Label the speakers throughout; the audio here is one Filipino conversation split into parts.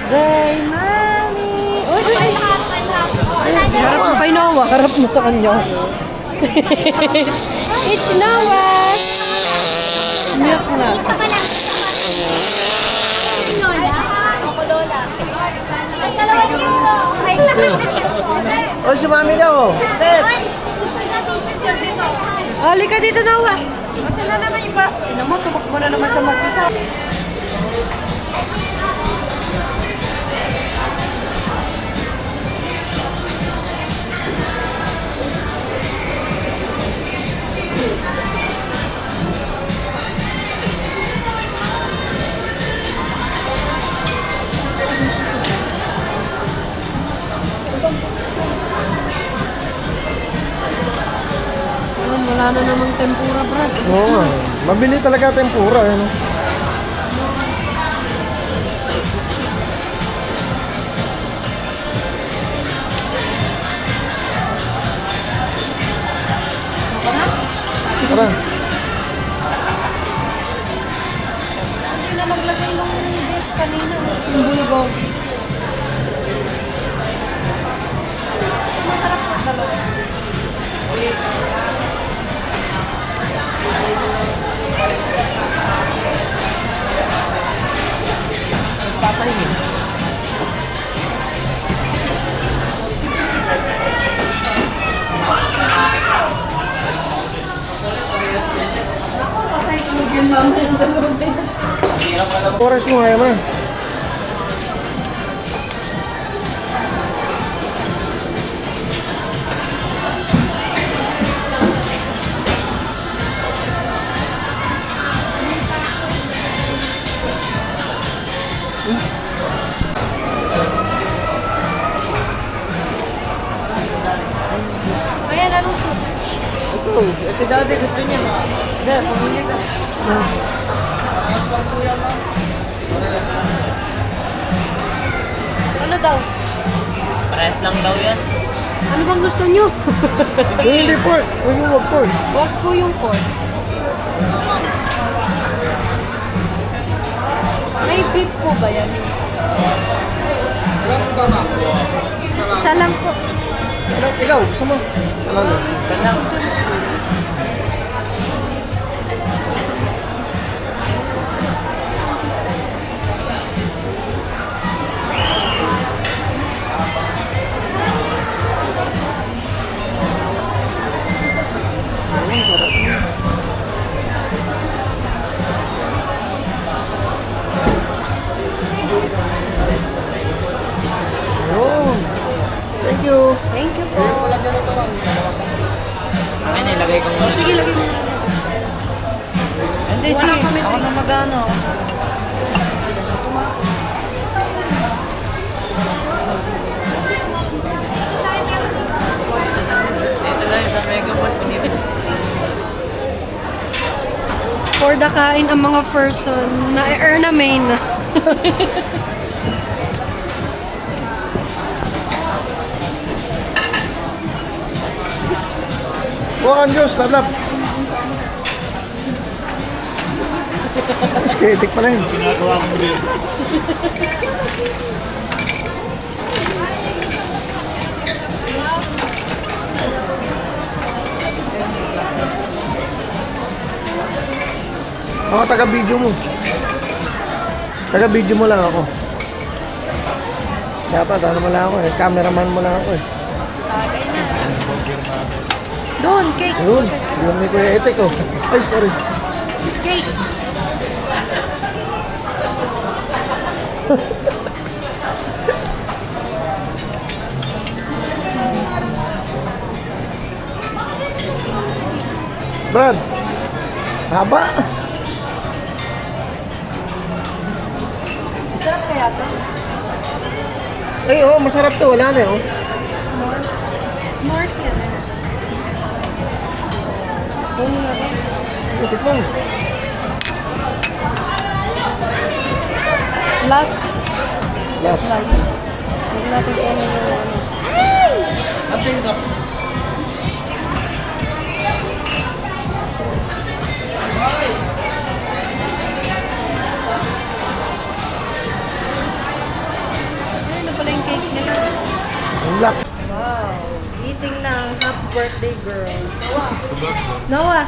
Speaker 1: birthday, Mami! Uy! Harap mo kay Noah. Harap mo sa kanya. It's Noah! Milk na.
Speaker 2: Oh, si Mami daw.
Speaker 1: Halika dito, Noah. Masa na naman iba? Ina mo, tumakbo na naman siya mag-isa. Wala na namang tempura, Brad.
Speaker 2: Oo nga. Mabili talaga tempura. Ano? Tara.
Speaker 1: Hindi na maglagay ng beef kanina. Yung bulgog. Masarap po dalawa.
Speaker 2: Papainin.
Speaker 1: Ako, patay tulogin lang.
Speaker 2: Oras mo ngayon, ma.
Speaker 1: Ayan, anong soup?
Speaker 2: Ito, si Daddy gusto niya. Hindi, pamili ka.
Speaker 1: Ano daw?
Speaker 3: Parehas lang daw yan.
Speaker 1: Ano bang gusto nyo?
Speaker 2: Hindi pork. Huwag yung wag pork.
Speaker 1: Wag po yung pork. May beef po ba yan? Isa lang po.
Speaker 2: Ikaw, gusto mo? Ano na?
Speaker 3: Ganang.
Speaker 2: Yun. Thank you.
Speaker 1: Thank you po.
Speaker 3: Akin, ilagay ko
Speaker 1: Oh, sige, lagay mo na.
Speaker 3: Hindi,
Speaker 1: Wala
Speaker 3: sige.
Speaker 1: kami
Speaker 3: Ako na
Speaker 1: drinks.
Speaker 3: magano. Dito lang sa Mega Mall. Pinipit.
Speaker 1: For the kain ang mga person na earn na main.
Speaker 2: Huwag ang Diyos, lablab. Okay, tik pa na yun.
Speaker 3: Ginagawa ko din.
Speaker 2: Ako, taga-video mo. Taga-video mo lang ako. Dapat, ano mo lang ako eh. Cameraman mo lang ako eh.
Speaker 1: Doon, cake.
Speaker 2: Yun, yung ni Kuya Etek oh. Ay, sorry.
Speaker 1: Cake.
Speaker 2: Brad, haba.
Speaker 1: Sarap kaya to?
Speaker 2: Ay, oh, masarap to. Wala na eh, oh.
Speaker 1: S'mores. S'mores yan eh. Spoon na rin.
Speaker 2: Itik mo.
Speaker 1: Last
Speaker 2: Yes.
Speaker 1: slice. Huwag natin kung ano yung ano.
Speaker 3: Update up.
Speaker 4: luck.
Speaker 1: Wow. Eating ng happy birthday girl. Noah.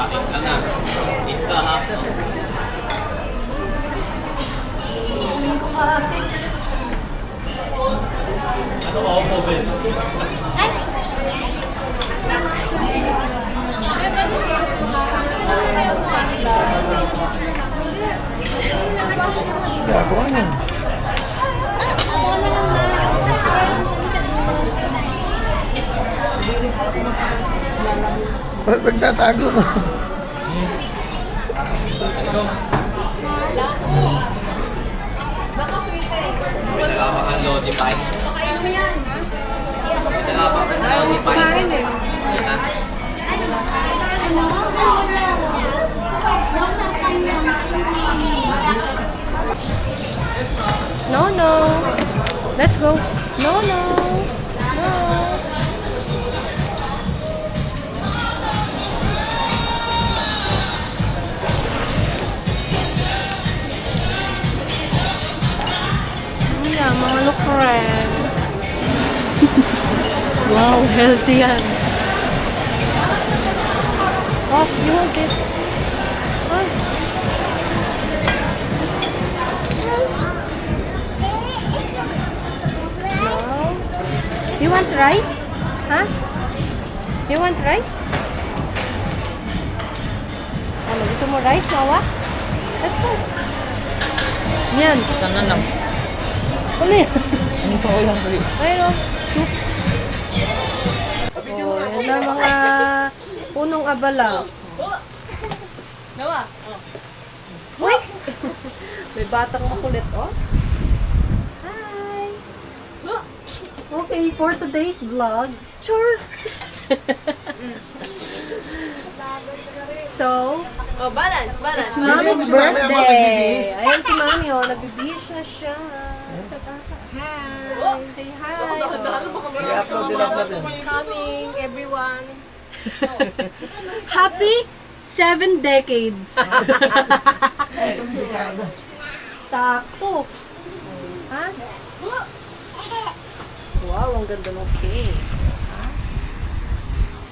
Speaker 3: Isa na. Ika ha. Ano ako po, Ben?
Speaker 4: Gagawa niyan. Ba't nagtatago?
Speaker 3: May nalaman kang Lodify. May nalaman kang Lodify. Yan na.
Speaker 1: No, no. Let's go. No, no. No. Yeah, mga lukren. Wow, healthy yan. Oh, you want this? Oh. No. You want rice? Huh? You want rice? Ano, gusto mo rice, Noah? Let's go. Yan.
Speaker 3: Isa na lang.
Speaker 1: Uli.
Speaker 3: Ano pa ko lang tuloy?
Speaker 1: Ayun o. Soup. Oh, yan na mga punong abala. Nawa. Uy! May batang makulit, oh. Hi! Okay, for today's vlog, sure. So,
Speaker 5: Oh, balance, balance.
Speaker 1: it's Mommy's birthday. Ayan si Mommy, oh. Nagbibihis na siya. Hi! Say hi!
Speaker 5: Coming, everyone.
Speaker 1: Happy 7 decades. Sakto. Ha? Wow, ang ganda ng cake. Ha?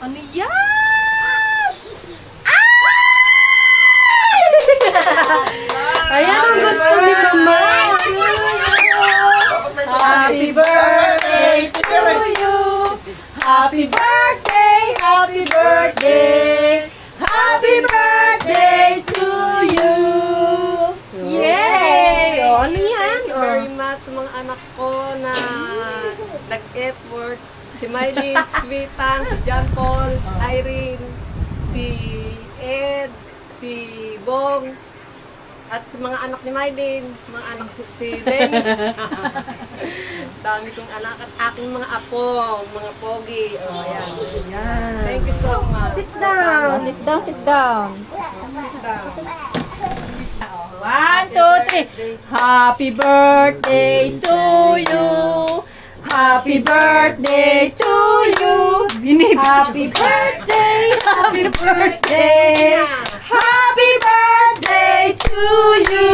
Speaker 1: Ano yan? Ayan ang gusto ni Mama. Happy birthday to you. Happy birthday, happy birthday. Happy birthday to you. Yay! O, ano yan?
Speaker 5: Thank you very much sa mga anak ko na nag-effort. Si Miley, Sweetan, si John Paul, si Irene, si Ed, si Bong, at sa mga anak ni Mylene, mga anak si Dennis. Dami kong anak at aking mga apo, mga pogi. Oh, ayan.
Speaker 1: Yan.
Speaker 5: Thank you so much.
Speaker 1: Sit down. Sit down, sit down.
Speaker 5: Sit down.
Speaker 1: 1, 2, 3. Happy birthday to you. Happy birthday to you. Happy birthday, happy birthday. Happy birthday to you.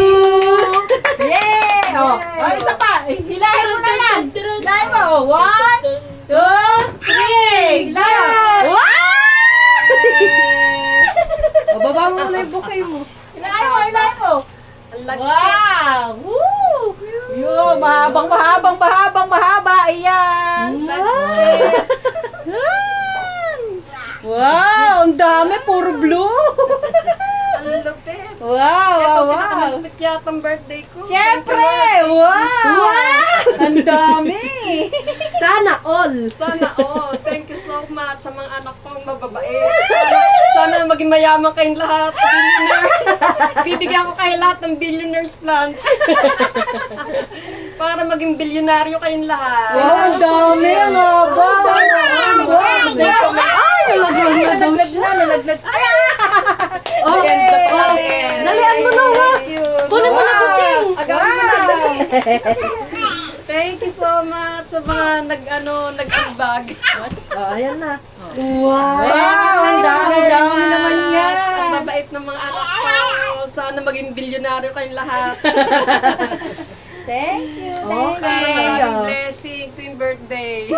Speaker 1: Yay! Oh, isa pa. Hilahin mo na yan. Hilahin mo. 1, 2, 3. Hilahin. O, baba mo na yung bouquet mo. Hilahin mo, hilahin mo.
Speaker 5: Ang lagkit.
Speaker 1: Wow! Woo! Yo, mahaba. Ayan. Wow! Ang dami. Puro blue.
Speaker 5: Ang lupit.
Speaker 1: Wow,
Speaker 5: Ito,
Speaker 1: wow, wow.
Speaker 5: pinakamalupit yatang birthday ko.
Speaker 1: Siyempre! Wow! Ang dami! Sana all!
Speaker 5: Sana all. Thank you so much sa mga anak kong mababait. Sana maging mayaman kayong lahat. Billionaire. Bibigyan ko kayo lahat ng billionaire's plan. Para maging bilyonaryo kayong lahat.
Speaker 1: Wow, ang dami! Ang haba! Ay, nalaglag na daw siya. Nalaglag. Okay. Dalian mo na, ha?
Speaker 5: Thank you.
Speaker 1: Kunin mo na po, Ching.
Speaker 5: Agawin mo na, dali. Thank you so much sa mga nag-ambag.
Speaker 1: Oh, ayan na. Wow! Ang dami naman yan.
Speaker 5: Ang mabait ng mga anak ko. Sana maging bilyonaryo kayong lahat.
Speaker 1: Thank you.
Speaker 5: Para maraming blessing tuwing birthday.